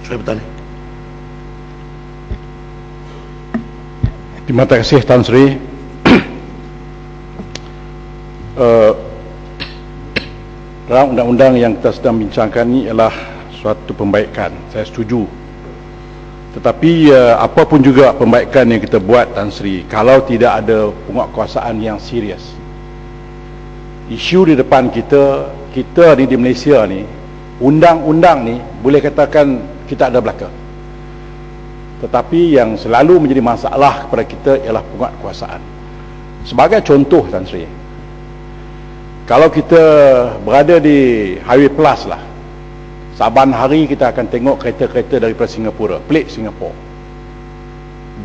Sekretari. Terima kasih Tan Sri. Dalam undang-undang yang kita sedang bincangkan ini ialah suatu pembaikan. Saya setuju. Tetapi apapun juga pembaikan yang kita buat, Tan Sri, kalau tidak ada penguatkuasaan yang serius, isu di depan kita ni di Malaysia ni, undang-undang ni boleh katakan kita ada belaka. Tetapi yang selalu menjadi masalah kepada kita ialah penguatkuasaan. Sebagai contoh, Tan Sri, kalau kita berada di Highway Plus lah, saban hari kita akan tengok kereta-kereta daripada Singapura, plate Singapura.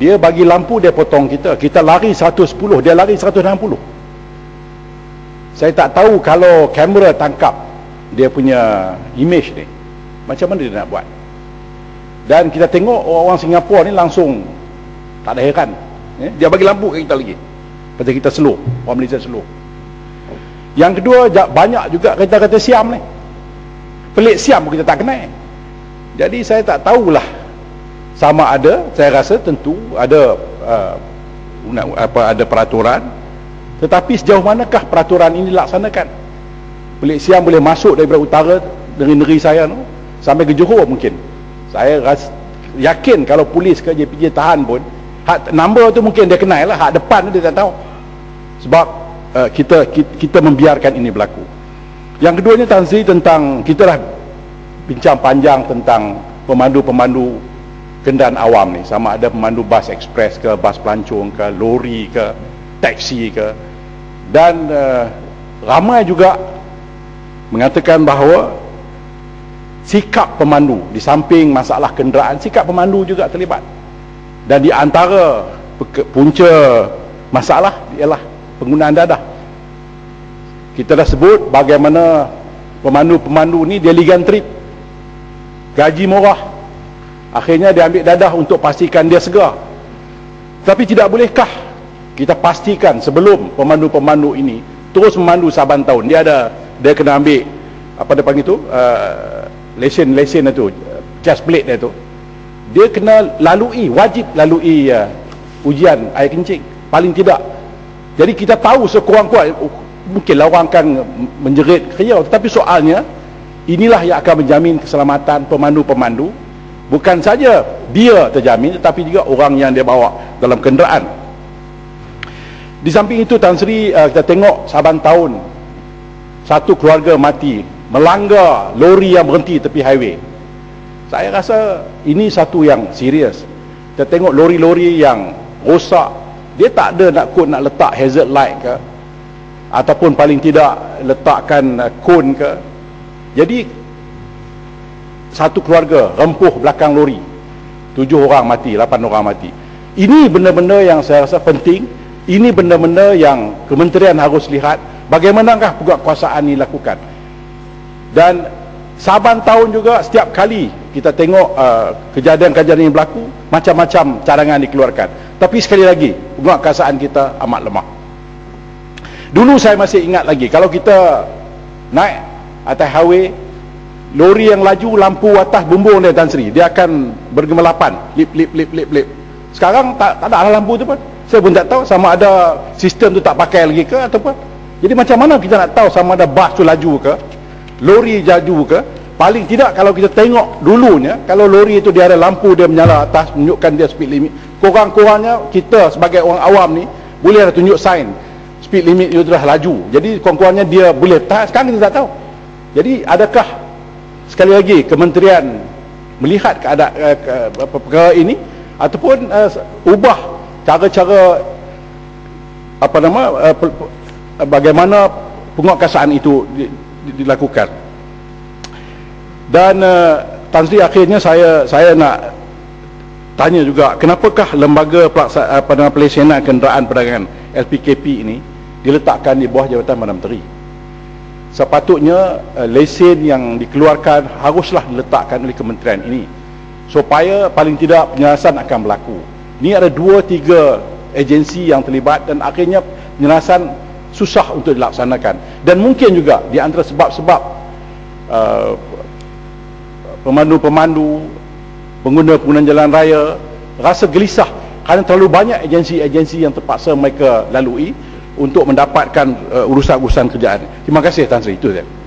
Dia bagi lampu, dia potong kita. Kita lari 110, dia lari 160. Saya tak tahu kalau kamera tangkap dia punya image ni, macam mana dia nak buat. Dan kita tengok orang Singapura ni langsung tak ada heran, dia bagi lampu kat kita lagi, pasal kita slow, orang Malaysia slow. Yang kedua, banyak juga kereta-kereta Siam ni, pelik Siam pun kita tak kenal. Jadi saya tak tahulah sama ada, saya rasa tentu ada ada peraturan, tetapi sejauh manakah peraturan ini dilaksanakan. Pelik Siam boleh masuk daripada utara negeri saya tu sampai ke Johor mungkin. Saya yakin kalau polis ke JPJ tahan pun, hak number tu mungkin dia kenal lah, hak depan tu dia tak tahu. Sebab kita membiarkan ini berlaku. Yang keduanya, Tan Sri, tentang kita dah bincang panjang tentang pemandu-pemandu kenderaan awam ni, sama ada pemandu bas ekspres ke, bas pelancong ke, lori ke, taksi ke. Dan ramai juga mengatakan bahawa sikap pemandu, di samping masalah kenderaan, sikap pemandu juga terlibat. Dan di antara punca masalah ialah penggunaan dadah. Kita dah sebut bagaimana pemandu-pemandu ni dia ligan trip, gaji murah, akhirnya dia ambil dadah untuk pastikan dia segar. Tapi tidak bolehkah kita pastikan sebelum pemandu-pemandu ini terus memandu saban tahun, dia kena ambil apa dia panggil tu, lesen itu, just plate dia tu, dia kena wajib lalui ujian air kencing paling tidak. Jadi kita tahu sekurang-kurang, mungkinlah orang akan menjerit kriau, tetapi soalnya inilah yang akan menjamin keselamatan pemandu-pemandu. Bukan saja dia terjamin, tetapi juga orang yang dia bawa dalam kenderaan. Di samping itu, Tan Sri, kita tengok saban tahun satu keluarga mati melanggar lori yang berhenti tepi highway. Saya rasa ini satu yang serius. Kita tengok lori-lori yang rosak, dia tak ada nak letak hazard light ke, ataupun paling tidak letakkan cone ke. Jadi satu keluarga rempuh belakang lori, 7 orang mati, 8 orang mati. Ini benda-benda yang saya rasa penting. Ini benda-benda yang kementerian harus lihat bagaimanakah penguatkuasaan ini dilakukan. Dan saban tahun juga, setiap kali kita tengok kejadian-kejadian ini berlaku, macam-macam cadangan dikeluarkan. Tapi sekali lagi, penguatkuasaan kita amat lemah. Dulu saya masih ingat lagi, kalau kita naik atas highway, lori yang laju, lampu atas bumbung dia, Tan Sri, dia akan bergemelapan, lip. Sekarang tak ada lampu tu pun. Saya pun tak tahu sama ada sistem tu tak pakai lagi ke ataupun. Jadi macam mana kita nak tahu sama ada bas tu laju ke, lori laju ke? Paling tidak kalau kita tengok dulunya, kalau lori itu dia ada lampu, dia menyala atas menunjukkan dia speed limit, kurang-kurangnya kita sebagai orang awam ni boleh ada tunjuk sign speed limit itu dah laju. Jadi kurang-kurangnya dia boleh tahan. Sekarang kita tak tahu. Jadi adakah sekali lagi kementerian melihat keadaan perkara ini, ataupun ubah cara-cara bagaimana penguatkuasaan itu dilakukan. Dan Tan Sri, akhirnya saya nak tanya juga, kenapakah lembaga pelaksanaan kenderaan perdagangan LPKP ini diletakkan di bawah Jabatan Perdana Menteri? Sepatutnya lesen yang dikeluarkan haruslah diletakkan oleh kementerian ini, supaya paling tidak penyelesaian akan berlaku. Ini ada 2-3 agensi yang terlibat dan akhirnya penyelesaian susah untuk dilaksanakan. Dan mungkin juga di antara sebab-sebab pemandu-pemandu pengguna jalan raya rasa gelisah kerana terlalu banyak agensi-agensi yang terpaksa mereka lalui untuk mendapatkan urusan-urusan kerjaan. Terima kasih Tan Sri, itu saja.